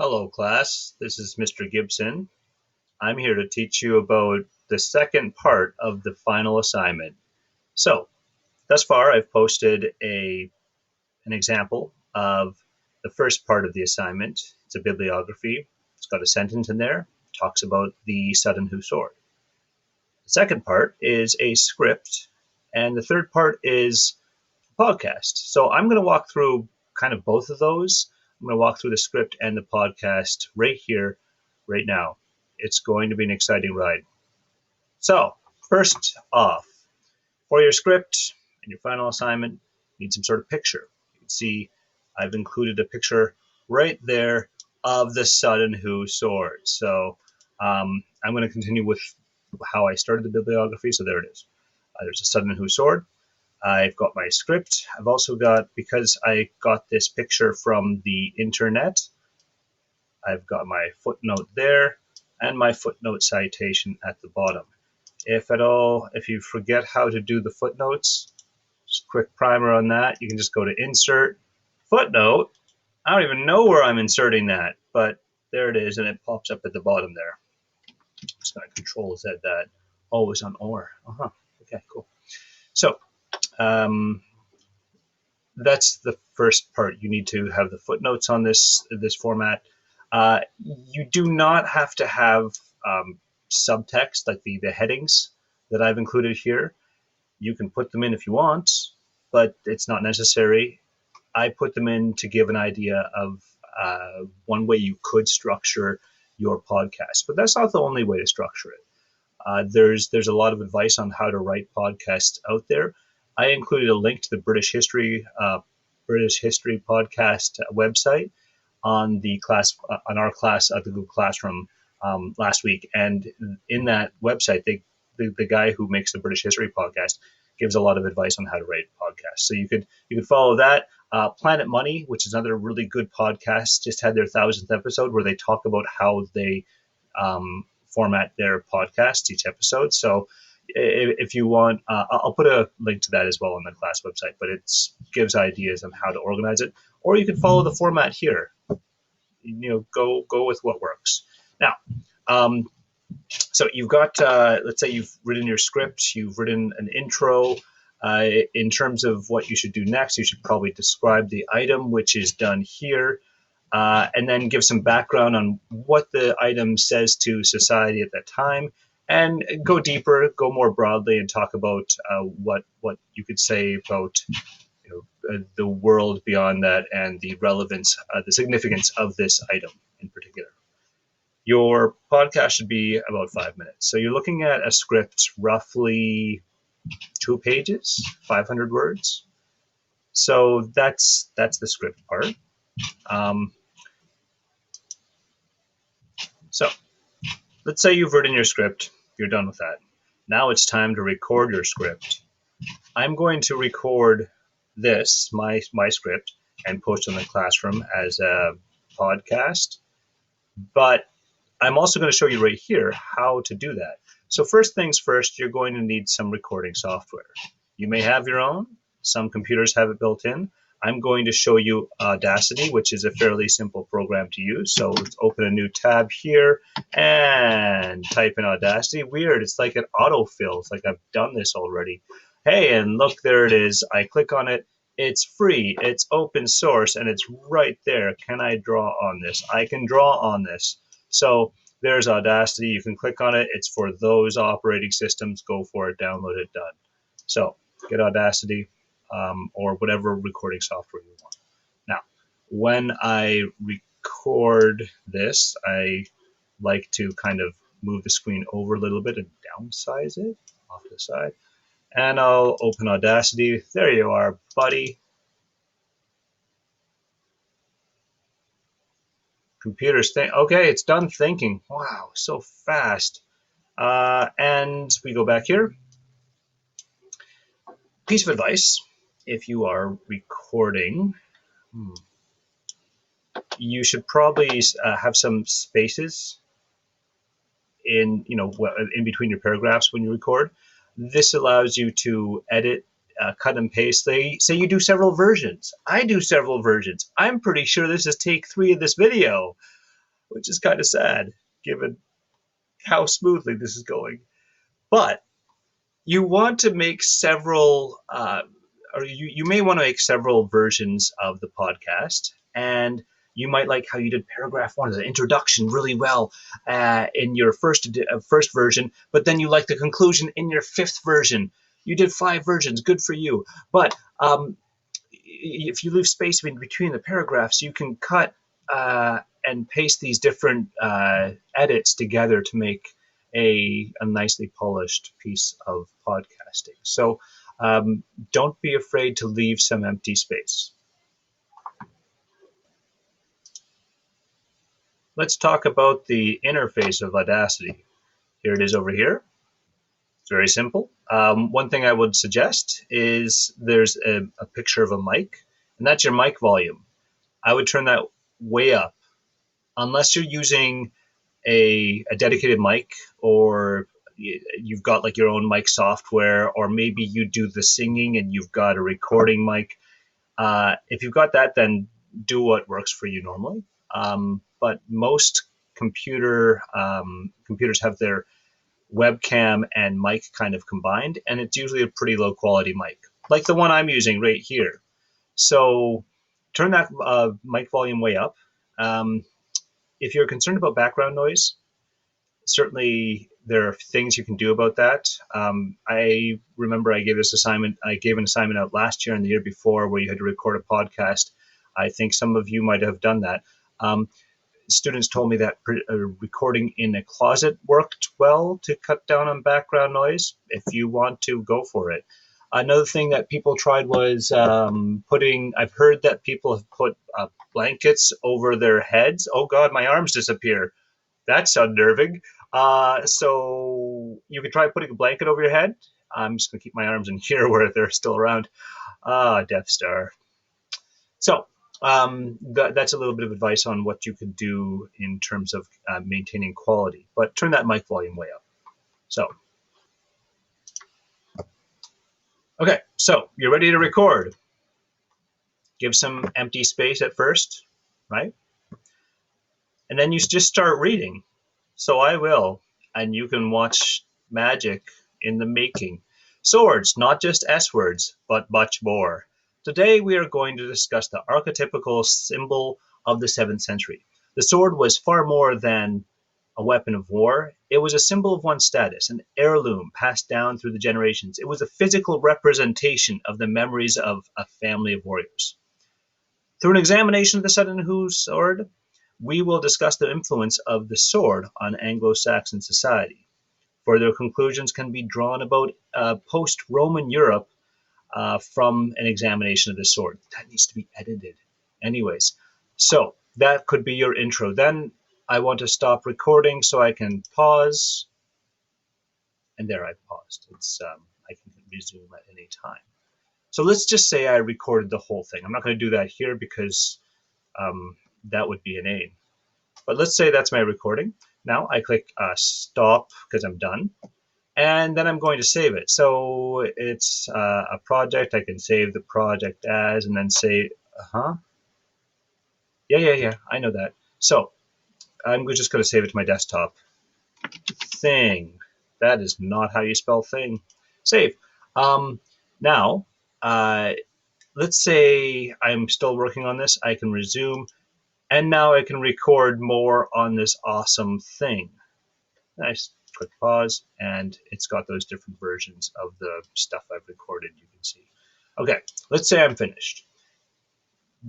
Hello class, this is Mr. Gibson. I'm here to teach you about the second part of the final assignment. So, thus far I've posted an example of the first part of the assignment. It's a bibliography. It's got a sentence in there, talks about the sudden who soared. The second part is a script, and the third part is a podcast. So I'm going to walk through kind of both of those. I'm going to walk through the script and the podcast right here, right now. It's going to be an exciting ride. So, first off, for your script and your final assignment, you need some sort of picture. You can see I've included a picture right there of the sudden who soared. So I'm going to continue with how I started the bibliography. So there it is. There's a sudden who soared. I've got my script. I've also got, because I got this picture from the internet, I've got my footnote there and my footnote citation at the bottom. If you forget how to do the footnotes, just a quick primer on that. You can just go to insert, footnote. I don't even know where I'm inserting that, but there it is, and it pops up at the bottom there. I'm just going to Control Z that. Always on OR. Okay, cool. So that's the first part. You need to have the footnotes on this format. You do not have to have subtext like the headings that I've included here. You can put them in if you want, but it's not necessary. I put them in to give an idea of one way you could structure your podcast, but that's not the only way to structure it. There's a lot of advice on how to write podcasts out there. I included a link to the British History podcast website on our class at the Google Classroom last week, and in that website, the guy who makes the British History podcast gives a lot of advice on how to write podcasts. So you could follow that. Planet Money, which is another really good podcast, just had their 1000th episode where they talk about how they format their podcast each episode. So if you want, I'll put a link to that as well on the class website, but it gives ideas on how to organize it. Or you can follow the format here. Go with what works. Now, so you've got, let's say you've written your script, you've written an intro. In terms of what you should do next, you should probably describe the item, which is done here, and then give some background on what the item says to society at that time, and go deeper, go more broadly, and talk about what you could say about the world beyond that and the relevance, the significance of this item in particular. Your podcast should be about 5 minutes. So you're looking at a script roughly 2 pages, 500 words. So that's the script part. So let's say you've written your script, you're done with that. Now it's time to record your script. I'm going to record this, my script, and post it in the classroom as a podcast. But I'm also going to show you right here how to do that. So first things first, you're going to need some recording software. You may have your own. Some computers have it built in. I'm going to show you Audacity, which is a fairly simple program to use. So let's open a new tab here and type in Audacity. Weird, it's like it autofills, like I've done this already. Hey, and look, there it is. I click on it. It's free, it's open source, and it's right there. Can I draw on this? I can draw on this. So there's Audacity. You can click on it. It's for those operating systems. Go for it. Download it. Done. So get Audacity or whatever recording software you want. Now, when I record this, I like to kind of move the screen over a little bit and downsize it off to the side. And I'll open Audacity. There you are, buddy. Computers think. Okay, it's done thinking. Wow, so fast. And we go back here. Piece of advice: if you are recording, you should probably have some spaces in between your paragraphs when you record. This allows you to edit, cut and paste. Say you do several versions. I do several versions. I'm pretty sure this is take 3 of this video. which is kind of sad given how smoothly this is going. But you want to make several, or you may want to make several versions of the podcast. And you might like how you did paragraph one, the introduction, really well in your first version, but then you like the conclusion in your fifth version. You did 5 versions, good for you. But if you leave space in between the paragraphs, you can cut and paste these different edits together to make a nicely polished piece of podcasting. So don't be afraid to leave some empty space. Let's talk about the interface of Audacity. Here it is over here. It's very simple. One thing I would suggest is there's a picture of a mic, and that's your mic volume. I would turn that way up, unless you're using a dedicated mic, or you've got like your own mic software, or maybe you do the singing and you've got a recording mic. If you've got that, then do what works for you normally. But most computers have their webcam and mic kind of combined, and it's usually a pretty low quality mic, like the one I'm using right here. So turn that mic volume way up. If you're concerned about background noise, certainly there are things you can do about that. I remember I gave an assignment out last year and the year before where you had to record a podcast. I think some of you might have done that. Students told me that recording in a closet worked well to cut down on background noise. If you want to, go for it. Another thing that people tried was I've heard that people have put blankets over their heads. Oh God, my arms disappear. That's unnerving. So you could try putting a blanket over your head. I'm just gonna keep my arms in here where they're still around. Death Star. So that's a little bit of advice on what you could do in terms of maintaining quality. But turn that mic volume way up. So, okay, so you're ready to record. Give some empty space at first, right? And then you just start reading. So I will, and you can watch magic in the making. Swords, not just S words, but much more. Today we are going to discuss the archetypical symbol of the 7th century. The sword was far more than a weapon of war. It was a symbol of one's status, an heirloom passed down through the generations. It was a physical representation of the memories of a family of warriors. Through an examination of the Sudden sword, we will discuss the influence of the sword on Anglo-Saxon society. Further conclusions can be drawn about post-Roman Europe from an examination of the sword. That needs to be edited. Anyways, so that could be your intro. Then I want to stop recording so I can pause. And there I paused. I can resume at any time. So let's just say I recorded the whole thing. I'm not going to do that here because that would be inane. But let's say that's my recording. Now I click stop because I'm done. And then I'm going to save it. So it's a project. I can save the project as, and then say, Yeah, I know that. So I'm just going to save it to my desktop. Thing. That is not how you spell thing. Save. Now, let's say I'm still working on this. I can resume. And now I can record more on this awesome thing. Nice. Click pause, and it's got those different versions of the stuff I've recorded, you can see. Okay, let's say I'm finished.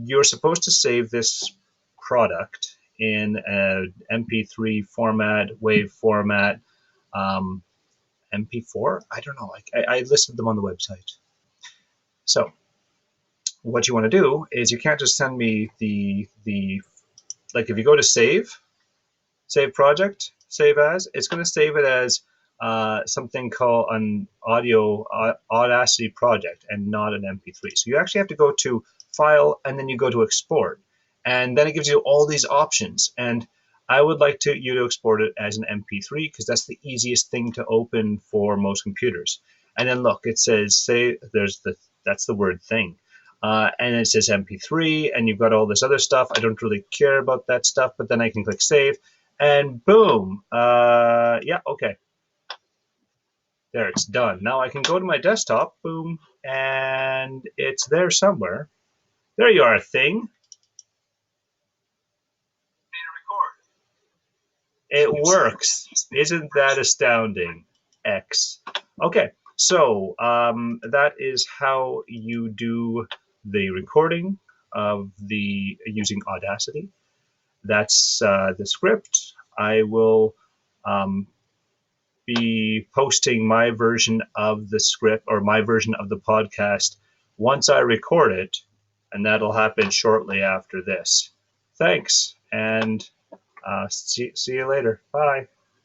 You're supposed to save this product in an MP3 format, WAV format, MP4? I don't know. I listed them on the website. So what you want to do is you can't just send me like if you go to save project, save as, it's going to save it as something called an Audacity project and not an MP3. So you actually have to go to File and then you go to Export. And then it gives you all these options. And I would like you to export it as an MP3 because that's the easiest thing to open for most computers. And then look, it says, that's the word thing. and it says MP3, and you've got all this other stuff. I don't really care about that stuff, but then I can click save, and boom. Yeah, okay. There, it's done. Now I can go to my desktop, boom, and it's there somewhere. There you are, thing. It works. Isn't that astounding? X. Okay, so that is how you do the recording of the using Audacity. That's the script. I will be posting my version of the script or my version of the podcast once I record it, and that'll happen shortly after this. Thanks, and see you later. Bye.